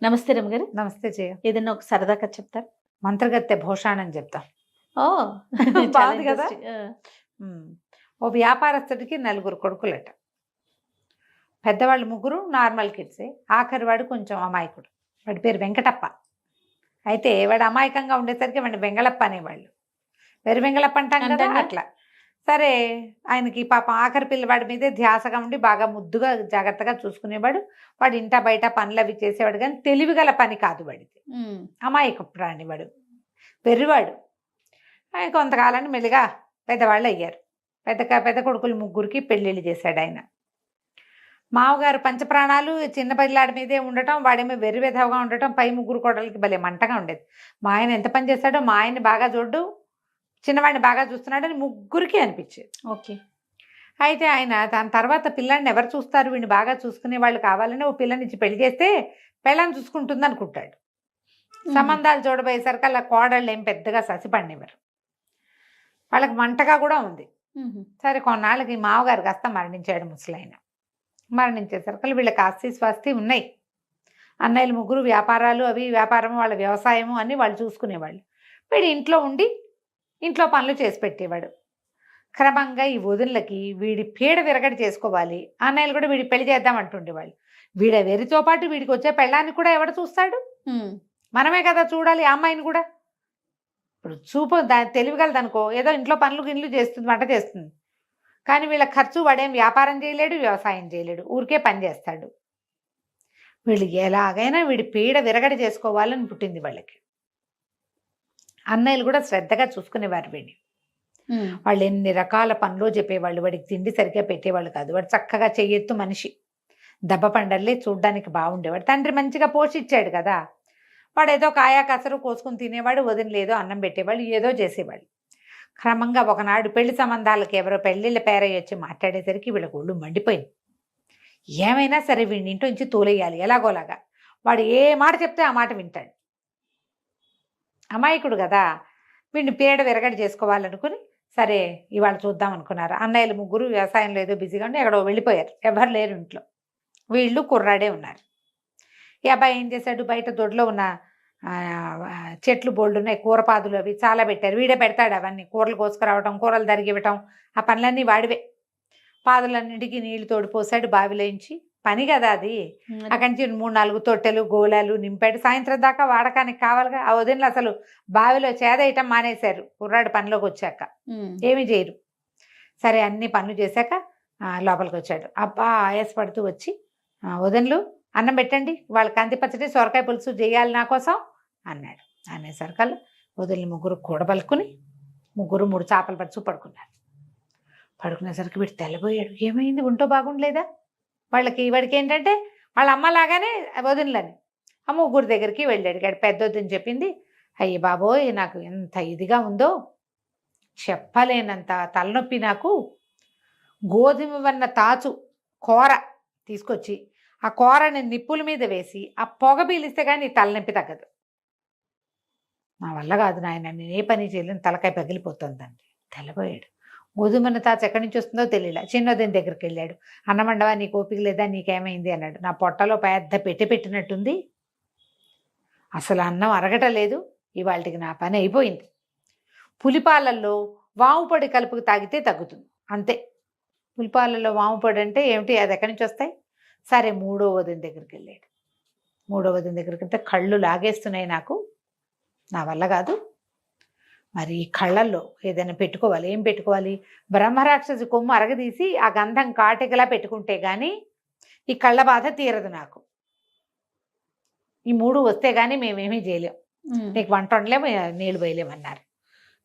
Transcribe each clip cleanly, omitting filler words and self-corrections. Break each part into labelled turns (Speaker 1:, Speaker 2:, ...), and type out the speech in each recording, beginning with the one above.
Speaker 1: నమస్తే రమగారు.
Speaker 2: నమస్తే జయ.
Speaker 1: ఏదైనా ఒక సరదా కథ చెప్తారా?
Speaker 2: మంత్రగత్తె భూషాణం చెప్తాం.
Speaker 1: ఓహ్! చాలా
Speaker 2: బాగుంది కదా.
Speaker 1: ఇంట్రెస్టింగ్.
Speaker 2: ఓ వ్యాపారస్తుడికి 4 కొడుకులట. పెద్దవాళ్ళు 3 నార్మల్ కిడ్సే, ఆఖరి వాడు కొంచెం అమాయకుడు. వాడి పేరు వెంకటప్ప. అయితే వాడు అమాయకంగా ఉండేసరికి వాడిని వెంగళప్ప అనేవాళ్ళు. వెరి వెంగళప్ప అంటాం కదా,
Speaker 1: అంటాంగా.
Speaker 2: అట్లా. సరే, ఆయనకి పాపం ఆఖరి పిల్లవాడి మీదే ధ్యాసగా ఉండి బాగా ముద్దుగా జాగ్రత్తగా చూసుకునేవాడు. వాడు ఇంట బయట పనులు అవి చేసేవాడు, కానీ తెలివిగల పని కాదు వాడిది. అమాయక ప్రాణి వాడు, వెర్రివాడు. కొంతకాలాన్ని మెల్లిగా పెద్దవాళ్ళు అయ్యారు. పెద్ద కొడుకులు 3కి పెళ్ళిళ్ళు చేశాడు ఆయన. మామగారు పంచప్రాణాలు చిన్న పిల్లాడి మీదే ఉండటం, వాడేమో వెర్రి విధవగా ఉండటం, పై 3 కోడలకి భలే మంటగా ఉండేది. మా ఆయన ఎంత పని చేశాడో, మా ఆయన్ని బాగా చూడ్డు, చిన్నవాడిని బాగా చూస్తున్నాడని 3కి అనిపించేది.
Speaker 1: ఓకే.
Speaker 2: అయితే ఆయన దాని తర్వాత పిల్లాడిని ఎవరు చూస్తారు, వీడిని బాగా చూసుకునే వాళ్ళు కావాలని ఓ పిల్లనిచ్చి పెళ్లి చేస్తే పెళ్ళని చూసుకుంటుంది అనుకుంటాడు. సంబంధాలు చూడబోయేసరికి అలా కోడళ్ళు ఏం పెద్దగా ససిపడినవారు. వాళ్ళకి మంటగా కూడా ఉంది. సరే, కొన్నాళ్ళకి మామగారు కాస్త మరణించాడు. ముసలాయన మరణించేసరికి వీళ్ళకి ఆస్తి స్వాస్తి ఉన్నాయి. అన్నయ్యలు 3 వ్యాపారాలు, అవి వ్యాపారము, వాళ్ళ వ్యవసాయము అన్నీ వాళ్ళు చూసుకునేవాళ్ళు. వీడు ఇంట్లో ఉండి ఇంట్లో పనులు చేసి పెట్టేవాడు. క్రమంగా ఈ వదినలకి వీడి పీడ విరగడి చేసుకోవాలి, అన్నయ్యలు కూడా వీడి పెళ్లి చేద్దాం అంటుండేవాళ్ళు. వీడ వెరితో పాటు వీడికి వచ్చే పెళ్ళాన్ని కూడా ఎవడు చూస్తాడు? మనమే కదా చూడాలి. ఆ అమ్మాయిని కూడా ఇప్పుడు చూపు తెలివిగలదనుకో, ఏదో ఇంట్లో పనులు గిన్లు చేస్తుంది, వంట చేస్తుంది, కానీ వీళ్ళ ఖర్చు వాడేం వ్యాపారం చేయలేడు, వ్యవసాయం చేయలేడు, ఊరికే పని చేస్తాడు. వీళ్ళు ఎలాగైనా వీడి పీడ విరగడి చేసుకోవాలని పుట్టింది వాళ్ళకి. అన్నయ్యలు కూడా శ్రద్ధగా చూసుకునేవారు వీడిని. వాళ్ళు ఎన్ని రకాల పనులు చెప్పేవాళ్ళు, వాడికి తిండి సరిగ్గా పెట్టేవాళ్ళు కాదు. వాడు చక్కగా చెయ్యెత్తు మనిషి, దెబ్బ పండర్లే, చూడ్డానికి బాగుండేవాడు. తండ్రి మంచిగా పోషించాడు కదా, వాడు ఏదో కాయా కసరు కోసుకుని తినేవాడు, వదిలేదో అన్నం పెట్టేవాళ్ళు, ఏదో చేసేవాళ్ళు. క్రమంగా ఒకనాడు పెళ్లి సంబంధాలకి ఎవరో పెళ్ళిళ్ళ పేరయ్య వచ్చి మాట్లాడేసరికి వీళ్ళకి ఒళ్ళు మండిపోయింది. ఏమైనా సరే వీడిని ఇంట్లో నుంచి తోలేయాలి ఎలాగోలాగా. వాడు ఏ మాట చెప్తే ఆ మాట వింటాడు. అమాయకుడు కదా, వీడిని పీడ విరగడి చేసుకోవాలనుకుని సరే ఇవాళ చూద్దాం అనుకున్నారు. అన్నయ్యలు 3 వ్యవసాయంలో ఏదో బిజీగా ఉండి ఎక్కడో వెళ్ళిపోయారు. ఎవరు లేరు ఇంట్లో. వీళ్ళు కుర్రాడే ఉన్నారు. ఈ అబ్బాయి ఏం చేశాడు, బయట దొడ్లో ఉన్న చెట్లు బోల్డ్ ఉన్నాయి, కూరపాదులు అవి చాలా పెట్టారు. వీడే పెడతాడు అవన్నీ, కూరలు కోసుకురావటం, కూరలు తరిగివ్వటం, ఆ పనులన్నీ వాడివే. పాదులన్నింటికి నీళ్లు తోడిపోసాడు బావిలోంచి. పని కదా అది. అక్కడి నుంచి 3-4 తొట్టెలు గోళాలు నింపాడు. సాయంత్రం దాకా వాడకానికి కావాలిగా. ఆ వదినలు అసలు బావిలో చేదేయటం మానేశారు. కుర్రాడు పనిలోకి వచ్చాక ఏమీ చేయరు. సరే, అన్ని పనులు చేశాక లోపలికి వచ్చాడు. అబ్బా ఆయాసపడుతూ వచ్చి, వదినలు అన్నం పెట్టండి, వాళ్ళ కంది పచ్చడి సొరకాయ పులుసు చేయాలి నా కోసం అన్నాడు. అనేసరికల్లా వదిలి 3 కూడబలుకుని 3 చేపలు పడుచు పడుకున్నారు. పడుకునేసరికి వీడు తెల్లబోయాడు. ఏమైంది, ఒంటో బాగుండలేదా? వాడికి ఏంటంటే వాళ్ళ అమ్మలాగానే వదినలని. ఆ 3 దగ్గరికి వెళ్ళాడు. పెద్దొద్దని చెప్పింది, అయ్యి బాబోయ్ నాకు ఎంత ఇదిగా ఉందో చెప్పలేనంత తలనొప్పి, నాకు గోధుమ వన్న తాచు కూర తీసుకొచ్చి ఆ కూరని నిప్పుల మీద వేసి ఆ పొగ పీలిస్తే కానీ తలనొప్పి తగ్గదు. నా వల్ల కాదు నాయన, నేను ఏ పని చేయలేను, తలకాయ పగిలిపోతుందండి. తెల్లబోయాడు. గోధుమన్న తాచు ఎక్కడి నుంచి వస్తుందో తెలియలే. చిన్నోదిన దగ్గరికి వెళ్ళాడు. అన్నమండవా, నీకు ఓపిక లేదా, నీకేమైంది అన్నాడు. నా పొట్టలో పెద్ద పెట్టినట్టుంది, అసలు అన్నం అరగటలేదు, ఇవాళకి నా పని అయిపోయింది. పులిపాలల్లో వాము పొడి కలుపుకు తాగితే తగ్గుతుంది, అంతే. పులిపాలల్లో వాము పొడి అంటే ఏమిటి, అది ఎక్కడి నుంచి వస్తాయి? సరే, 3వ వదిన దగ్గరికి వెళ్ళాడు. 3వ వదిన దగ్గరికి వెళ్తే, కళ్ళు లాగేస్తున్నాయి నాకు, నా వల్ల కాదు, మరి కళ్ళల్లో ఏదైనా పెట్టుకోవాలి. ఏం పెట్టుకోవాలి? బ్రహ్మరాక్షసి కొమ్ము అరగదీసి ఆ గంధం కాటికలా పెట్టుకుంటే కానీ ఈ కళ్ళ బాధ తీరదు నాకు. ఈ 3 వస్తే కానీ మేమేమీ చేయలేం, నీకు వంట వండలేము, నీళ్ళు పోయలేమన్నారు.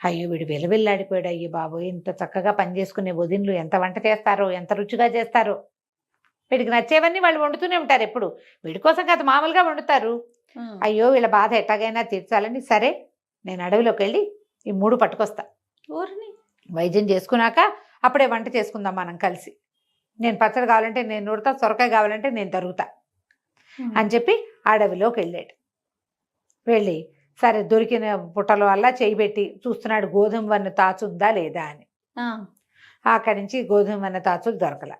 Speaker 2: అయ్యో, వీడు వెలవెల్లాడిపోయాడు. అయ్యో బాబోయ్, ఇంత చక్కగా పనిచేసుకునే వదినలు ఎంత వంట చేస్తారో, ఎంత రుచిగా చేస్తారో. వీడికి నచ్చేవన్నీ వాళ్ళు వండుతూనే ఉంటారు ఎప్పుడు. వీడి కోసం కాదు, మామూలుగా వండుతారు. అయ్యో, వీళ్ళ బాధ ఎట్టాగైనా తీర్చాలని, సరే నేను అడవిలోకి వెళ్ళి ఈ 3 పట్టుకొస్తా, ఊరిని వైద్యం చేసుకున్నాక అప్పుడే వంట చేసుకుందాం మనం కలిసి. నేను పచ్చడి కావాలంటే నేను నూరుతా, సొరకాయ కావాలంటే నేను తరుగుతా అని చెప్పి అడవిలోకి వెళ్ళాడు. వెళ్ళి సరే దొరికిన పుట్టల వల్ల చేయి పెట్టి చూస్తున్నాడు, గోధుమ వన్న తాచుందా లేదా అని. అక్కడి నుంచి గోధుమ వన్న తాచులు దొరకల.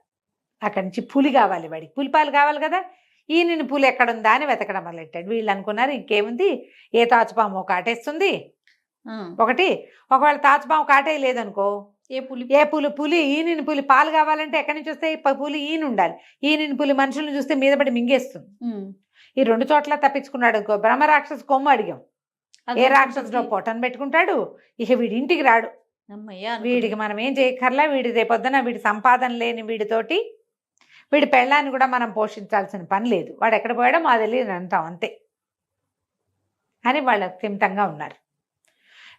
Speaker 2: అక్కడి నుంచి పులి కావాలి, వాడికి పులిపాలు కావాలి కదా. ఈయన పులి ఎక్కడుందా అని వెతకడం మొదలెట్టాడు. వీళ్ళు అనుకున్నారు ఇంకేముంది, ఏ తాచుపాము కాటేస్తుంది ఒకటి, ఒకవేళ తాచుపాము కాటే లేదనుకో, ఏ పులి ఈయన పులి పాలు కావాలంటే ఎక్కడి నుంచి వస్తాయి, పులి ఈయన ఉండాలి, ఈయన పులి మనుషులను చూస్తే మీద పడి మింగేస్తుంది. ఈ 2 చోట్ల తప్పించుకున్నాడు అనుకో, బ్రహ్మరాక్షసు కొమ్ము అడిగాం, ఏ రాక్షసులో పొట్టను పెట్టుకుంటాడు, ఇక వీడి ఇంటికి రాడు. వీడికి మనం ఏం చేయక్కర్లా, వీడి రేపొద్దున వీడి సంపాదన లేని వీడితోటి వీడి పెళ్ళాన్ని కూడా మనం పోషించాల్సిన పని లేదు, వాడు ఎక్కడ పోయాడో మా తెలియదు అంటాం అంతే అని వాళ్ళు స్థిమితంగా ఉన్నారు.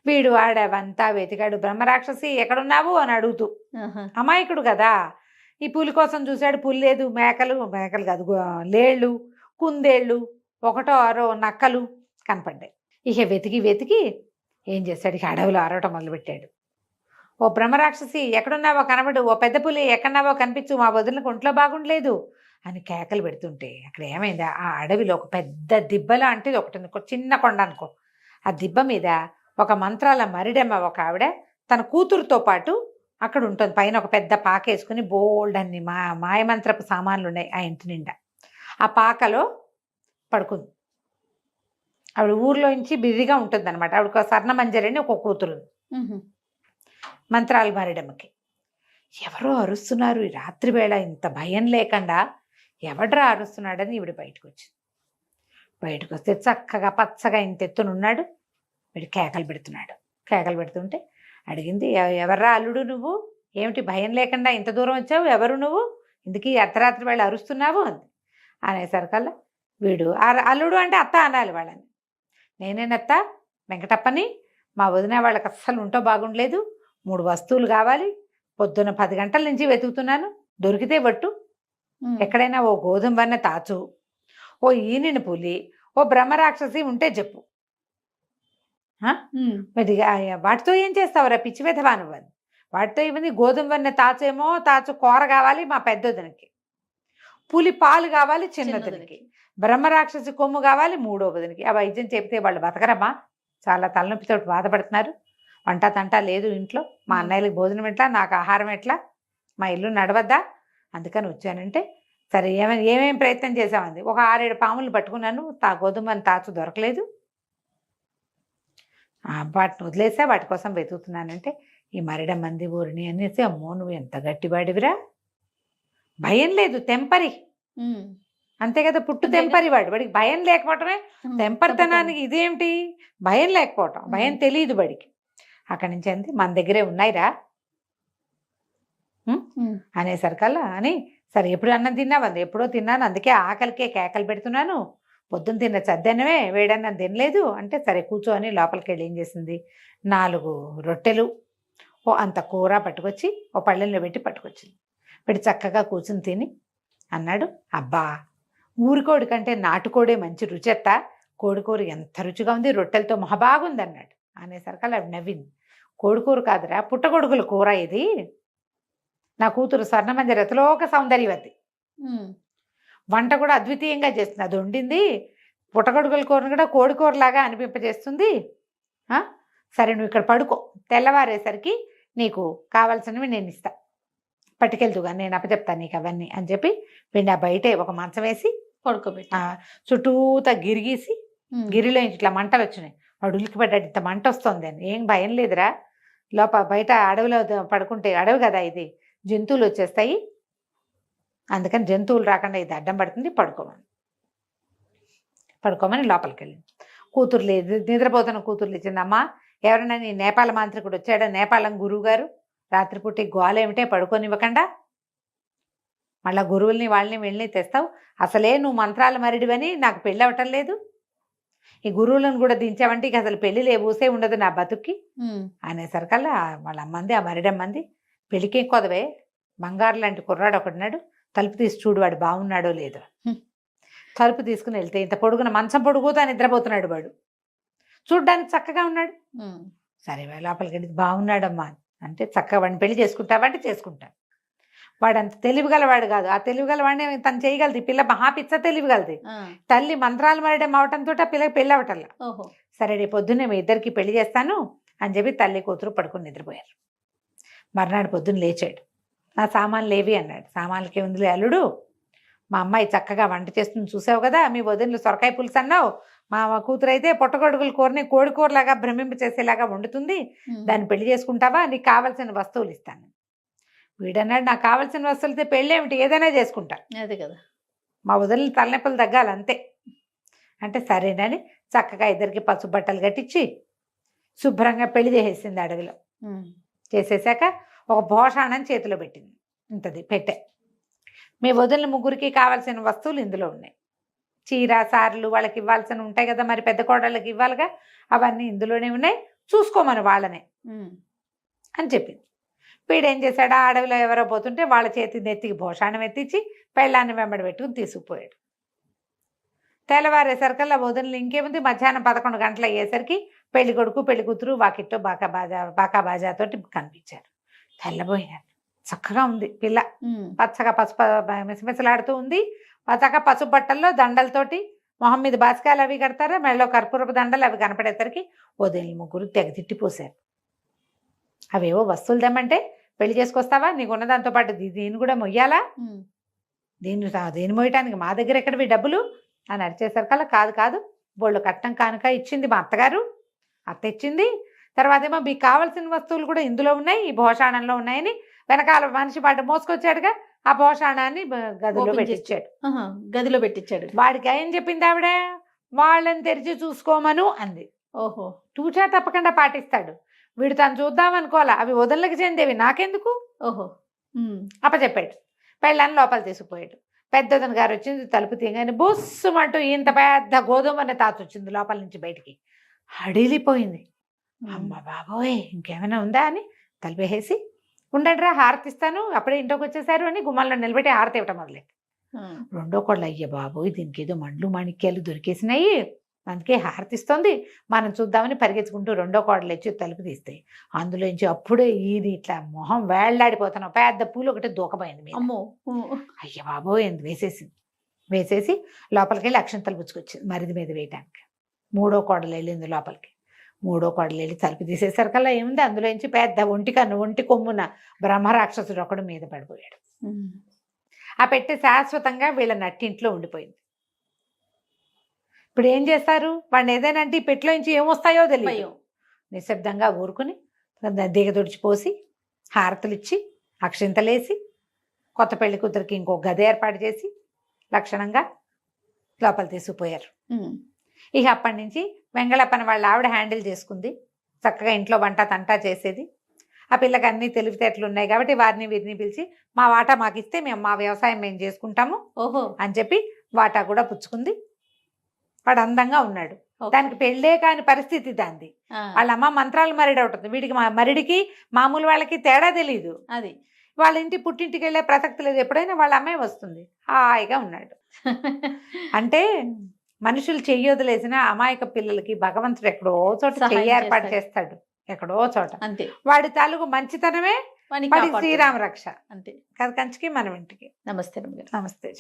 Speaker 2: వీడు వాడవంతా వెతికాడు, బ్రహ్మరాక్షసి ఎక్కడున్నావు అని అడుగుతూ, అమాయకుడు కదా, ఈ పులి కోసం చూశాడు, పులి లేదు, మేకలు కాదు లేళ్ళు కుందేళ్ళు 1 or 2 నక్కలు కనపడ్డాయి. ఇక వెతికి వెతికి ఏం చేశాడు, ఇక అడవిలో అరవటం మొదలుపెట్టాడు. ఓ బ్రహ్మరాక్షసి ఎక్కడున్నావో కనబడు, ఓ పెద్ద పులి ఎక్కడున్నావో కనిపించు, మా వదిలికి ఒంట్లో బాగుండలేదు అని కేకలు పెడుతుంటే అక్కడ ఏమైంది, ఆ అడవిలో ఒక పెద్ద దిబ్బ లాంటిది ఒకటి ఉంది, చిన్న కొండ అనుకో, ఆ దిబ్బ మీద ఒక మంత్రాల మరిడెమ్మ ఒక ఆవిడ తన కూతురుతో పాటు అక్కడ ఉంటుంది. పైన ఒక పెద్ద పాక వేసుకుని బోల్డ్ అన్ని మాయమంత్రపు సామాన్లు ఉన్నాయి ఆ ఇంటి నిండా. ఆ పాకలో పడుకుంది ఆవిడ. ఊర్లో నుంచి బిజీగా ఉంటుంది అనమాట. ఆవిడకు స్వర్ణమంజరి అని ఒక కూతురు, మంత్రాలు మరిడమ్మకి. ఎవరో అరుస్తున్నారు ఈ రాత్రి వేళ, ఇంత భయం లేకుండా ఎవడ్రా అరుస్తున్నాడని ఈవిడ బయటకు వచ్చింది. బయటకు వస్తే చక్కగా పచ్చగా ఇంత ఎత్తునున్నాడు, వీడు కేకలు పెడుతున్నాడు. కేకలు పెడుతుంటే అడిగింది, ఎవర్రా అల్లుడు నువ్వు, ఏమిటి భయం లేకుండా ఇంత దూరం వచ్చావు, ఎవరు నువ్వు, ఇందుకీ అర్ధరాత్రి వేళ అరుస్తున్నావు అంది. అనేసరికల్లా వీడు, అల్లుడు అంటే అత్త అనాలి వాళ్ళని, నేనేనత్త వెంకటప్పని, మా వదిన వాళ్ళకి అస్సలు ఉంటో బాగుండలేదు, 3 వస్తువులు కావాలి, పొద్దున్న 10 గంటల నుంచి వెతుకుతున్నాను, దొరికితే బట్టు, ఎక్కడైనా ఓ గోధుమ వన్న తాచు, ఓ ఈనిన పులి, ఓ బ్రహ్మరాక్షసి ఉంటే చెప్పు. వాటితో ఏం చేస్తావురా పిచ్చి వెధవా నువ్వని. వాటితో ఇవన్నీ గోధుమ వన్న తాచేమో తాచు కూర కావాలి మా పెద్దోదనికి, పులి పాలు కావాలి చిన్నదనికి, బ్రహ్మరాక్షసి కొమ్ము కావాలి 3వ వదినికి. ఆ వైద్యం చెబితే వాళ్ళు బతకరమ్మా, చాలా తలనొప్పితో బాధపడుతున్నారు, వంట తంట లేదు ఇంట్లో, మా అన్నయ్యలకు భోజనం ఎట్లా, నాకు ఆహారం ఎట్లా, మా ఇల్లు నడవద్దా, అందుకని వచ్చానంటే సరే ఏమేమి ప్రయత్నం చేసామంది. ఒక 6-7 పాములు పట్టుకున్నాను, గోధుమని తాచు దొరకలేదు, వాటిని వదిలేసా, వాటి కోసం వెతుకుతున్నానంటే ఈ మరిడమ్మంది ఊరిని అనేసి, అమ్మో నువ్వు ఎంత గట్టివాడివిరా, భయం లేదు తెంపరి, అంతే కదా, పుట్టు తెంపరి వాడికి భయం లేకపోవటమే తెంపరితనానికి ఇదేమిటి భయం లేకపోవటం, భయం తెలియదు వాడికి. అక్కడి నుంచి అంది, మన దగ్గరే ఉన్నాయిరా అనేసరికల్లా అని, సరే ఎప్పుడు అన్నం తిన్నావంది, ఎప్పుడో తిన్నాను, అందుకే ఆకలికే కేకలు పెడుతున్నాను, పొద్దున్న తిన్న చద్దన్నమే వేడన్నం తినలేదు అంటే, సరే కూర్చో అని లోపలికి వెళ్ళి ఏం చేసింది, 4 రొట్టెలు ఓ అంత కూర పట్టుకొచ్చి ఓ పళ్ళెంలో పెట్టి పట్టుకొచ్చింది. పెట్టి చక్కగా కూర్చుని తిని అన్నాడు, అబ్బా ఊరికోడి కంటే నాటుకోడే మంచి రుచెత్త, కోడికూర ఎంత రుచిగా ఉంది, రొట్టెలతో మహాబాగుంది అన్నాడు. అనేసరికి అలా నవ్వింది, కోడికూర కాదురా పుట్టగొడుగుల కూర ఇది, నా కూతురు స్వర్ణమంజరి రతలోక సౌందర్యవతి, వంట కూడా అద్వితీయంగా చేస్తుంది, అది వండింది పుట్టగొడుగుల కూరను కూడా కోడికూరలాగా అనిపింపజేస్తుంది. సరే నువ్వు ఇక్కడ పడుకో, తెల్లవారేసరికి నీకు కావాల్సినవి నేను ఇస్తా, పట్టుకెళ్తుగా నేను అప్పచెప్తాను నీకు అవన్నీ అని చెప్పి వీడిని ఆ బయటే ఒక మంచం వేసి
Speaker 1: పడుకోబెట్టి
Speaker 2: చుట్టూతా గిరిగీసి, గిరిలో ఇట్లా మంటలు వచ్చినాయి, వాడు ఉలికిపడ్డాడు, ఇంత మంట వస్తుంది అని. ఏం భయం లేదురా, బయట అడవిలో పడుకుంటే, అడవి కదా ఇది, జంతువులు వచ్చేస్తాయి, అందుకని జంతువులు రాకుండా ఇది అడ్డం పడుతుంది, పడుకోమని లోపలికి వెళ్ళింది. కూతురు లేదు, నిద్రపోతున్న కూతురు ఇచ్చిందమ్మా, ఎవరైనా నీ నేపాల మాంత్రికుడు వచ్చాడా, నేపాలం గురువు గారు, రాత్రిపూట గోలేమిటే పడుకోనివ్వకుండా మళ్ళీ గురువుల్ని వాళ్ళని వెళ్ళి తెస్తావు, అసలే నువ్వు మంత్రాల మరిడివని నాకు పెళ్ళి అవ్వటం లేదు, ఈ గురువులను కూడా దించావంటే ఇక అసలు పెళ్లి ఊసే ఉండదు నా బతుక్కి అనేసరికల్లా వాళ్ళ అమ్మంది, ఆ మరిడమ్మంది, పెళ్ళికి కొదవే బంగారు లాంటి కుర్రాడు ఒకడున్నాడు, తలుపు తీసి చూడు వాడు బాగున్నాడో లేదో. తలుపు తీసుకుని వెళ్తే ఇంత పొడుగున మంచం పొడుగుతా నిద్రపోతున్నాడు వాడు, చూడ్డానికి చక్కగా ఉన్నాడు. సరే లోపలికి వెళ్ళి బాగున్నాడమ్మా అంటే, చక్కగా వాడిని పెళ్లి చేసుకుంటావంటే చేసుకుంటాను. వాడు అంత తెలివిగలవాడు కాదు, ఆ తెలివిగలవాడిని తను చేయగలదు, పిల్ల మహాపిచ్చ తెలివిగలది, తల్లి మంత్రాలు మరడం అవటంతో ఆ పిల్లకి పెళ్ళి అవటల్లా. సరే రేపు పొద్దున్నే మీ ఇద్దరికి పెళ్లి చేస్తాను అని చెప్పి తల్లి కూతురు పడుకుని నిద్రపోయారు. మర్నాడు పొద్దున్న లేచాడు, నా సామాన్లు లేవి అన్నాడు. సామాన్లకి ఉందిలే అల్లుడు, మా అమ్మాయి చక్కగా వంట చేస్తుంది చూసావు కదా, మీ వదినలు సొరకాయ పులుసు అన్నావు, మా కూతురు అయితే పుట్టగొడుగుల కూరని కోడి కూరలాగా భ్రమింప చేసేలాగా వండుతుంది, దాన్ని పెళ్లి చేసుకుంటావా, నీకు కావాల్సిన వస్తువులు ఇస్తాను. వీడన్నాడు, నాకు కావాల్సిన వస్తువులతో పెళ్ళి ఏమిటి, ఏదైనా చేసుకుంటా,
Speaker 1: అదే కదా.
Speaker 2: మా వదిలిన తలనొప్పులు తగ్గాలి అంతే అంటే సరేనని చక్కగా ఇద్దరికి పసుపు బట్టలు కట్టించి శుభ్రంగా పెళ్లి చేసేసింది అడవిలో. చేసేసాక ఒక భోషాణం చేతిలో పెట్టింది, ఇంతది పెట్టే, మీ వదిలిన ముగ్గురికి కావాల్సిన వస్తువులు ఇందులో ఉన్నాయి, చీర సార్లు వాళ్ళకి ఇవ్వాల్సిన ఉంటాయి కదా, మరి పెద్ద కోడళ్ళకి ఇవ్వాలిగా, అవన్నీ ఇందులోనే ఉన్నాయి, చూసుకోమని వాళ్ళనే అని చెప్పింది. వీడేం చేశాడు, ఆ అడవిలో ఎవరో పోతుంటే వాళ్ళ చేతి నెత్తికి భోషాణం ఎత్తించి పెళ్ళాన్ని వెంబడి పెట్టుకుని తీసుకుపోయాడు. తెల్లవారేసరికల్లా వదినలు ఇంకేముంది, మధ్యాహ్నం 11 గంటలు అయ్యేసరికి పెళ్లి కొడుకు పెళ్లి కూతురు వాకిట్లో బాకా బాజాతోటి కనిపించారు. తెల్లబోయినారు, చక్కగా ఉంది పిల్ల, పచ్చగా పసుపు మిసమిసలాడుతూ ఉంది, పచ్చగా పసుపు బట్టల్లో దండలతోటి, మొహం మీద బాసికాయలు అవి కడతారా, మెడలో కర్పూరపు దండలు అవి కనపడేసరికి వదినలు ముగ్గురు తెగ తిట్టిపోసారు. అవేవో వస్తువులు తెమ్మంటే పెళ్లి చేసుకొస్తావా, నీకున్న దాంతో పాటు దీన్ని కూడా మొయ్యాలా, దేని మోయటానికి మా దగ్గర ఎక్కడవి డబ్బులు అని అరిచేసరికల్లా, కాదు కాదు బోళ్ళు కట్నం కానుక ఇచ్చింది మా అత్తగారు, అత్త ఇచ్చింది, తర్వాత ఏమో మీకు కావాల్సిన వస్తువులు కూడా ఇందులో ఉన్నాయి, ఈ భోషాణంలో ఉన్నాయని వెనకాల మనిషి పాటు మోసుకొచ్చాడుగా, ఆ భోషాణాన్ని
Speaker 1: గదిలో పెట్టించాడు.
Speaker 2: వాడికి ఏం చెప్పింది ఆవిడ, వాళ్ళని తెరిచి చూసుకోమను అంది.
Speaker 1: ఓహో,
Speaker 2: తూచా తప్పకుండా పాటిస్తాడు వీడు, తను చూద్దామనుకోవాలా, అవి వదలకి చెందేవి నాకెందుకు,
Speaker 1: ఓహో
Speaker 2: అప్పచెప్పాడు. పెళ్ళాన్ని లోపల తీసుకుపోయాడు. పెద్దదన గారు వచ్చింది, తలుపు తీయగానే బుస్సుమంటూ ఇంత పెద్ద గోధుమనే తాత వచ్చింది లోపల నుంచి బయటికి, హడిలిపోయింది. అమ్మ బాబోయ్ ఇంకేమైనా ఉందా అని తలుపేసి, ఉండండిరా హారతిస్తాను, అప్పుడే ఇంట్లోకి వచ్చేసారు అని గుమ్మాల్లో నిలబెట్టి హారతి ఇవ్వటం మొదలెట్టు. రెండో కోళ్ళు, అయ్య బాబోయ్ దీనికి ఏదో మండ్లు మాణిక్యాలు దొరికేసినాయి, అందుకే హారతిస్తోంది, మనం చూద్దామని పరిగెత్తుకుంటూ రెండో కోడలు వచ్చి తలుపు తీస్తాయి. అందులోంచి అప్పుడే ఇది ఇట్లా మొహం వేళ్లాడిపోతున్నావు, పెద్ద పూలు ఒకటి దూకపోయింది.
Speaker 1: అమ్మో,
Speaker 2: అయ్య బాబోయ్ ఎంత వేసేసి లోపలికి వెళ్ళి అక్షంతలు పుచ్చుకొచ్చింది మరిది మీద వేయటానికి. మూడో కోడలు వెళ్ళింది లోపలికి. మూడో కోడలు వెళ్ళి తలుపు తీసేసరికల్లా ఏముంది, అందులోంచి పెద్ద ఒంటి కొమ్మున బ్రహ్మరాక్షసుడు ఒకడు మీద పడిపోయాడు. ఆ పెట్టె శాశ్వతంగా వీళ్ళ నట్టింట్లో ఉండిపోయింది. ఇప్పుడు ఏం చేస్తారు, వాడిని ఏదైనా అంటే ఈ పెట్టెలోంచి ఏమొస్తాయో తెలియదు. నిశ్శబ్దంగా ఊరుకుని దిగదొడిచిపోసి హారతులు ఇచ్చి అక్షింతలేసి కొత్త పెళ్లి కూతురికి ఇంకో గది ఏర్పాటు చేసి లక్షణంగా లోపల తీసుకుపోయారు. ఇక అప్పటి నుంచి వెంగళప్పని వాళ్ళ ఆవిడ హ్యాండిల్ చేసుకుంది, చక్కగా ఇంట్లో వంట తంటా చేసేది. ఆ పిల్లకి అన్ని తెలివితేటలు ఉన్నాయి కాబట్టి వారిని వీరిని పిలిచి మా వాటా మాకు ఇస్తే మేము మా వ్యవసాయం మేము చేసుకుంటాము
Speaker 1: ఓహో
Speaker 2: అని చెప్పి వాటా కూడా పుచ్చుకుంది. వాడు అందంగా ఉన్నాడు, దానికి పెళ్ళే కాని పరిస్థితి దాంది. వాళ్ళ అమ్మ మంత్రాలు మరిడి ఉంటుంది, వీడికి మరిడికి మామూలు వాళ్ళకి తేడా తెలియదు.
Speaker 1: అది
Speaker 2: వాళ్ళ ఇంటి పుట్టింటికి వెళ్ళే ప్రసక్తి లేదు, ఎప్పుడైనా వాళ్ళ అమ్మాయి వస్తుంది, హాయిగా ఉన్నాడు. అంటే మనుషులు చెయ్యొదిలేసిన అమాయక పిల్లలకి భగవంతుడు ఎక్కడో చోట చెయ్యి ఏర్పాటు చేస్తాడు, ఎక్కడో చోట.
Speaker 1: అంతే,
Speaker 2: వాడి తాలూకు మంచితనమే వాడి శ్రీరామ రక్ష.
Speaker 1: అంతే.
Speaker 2: కంచికి మనం ఇంటికి.
Speaker 1: నమస్తే.
Speaker 2: నమస్తే.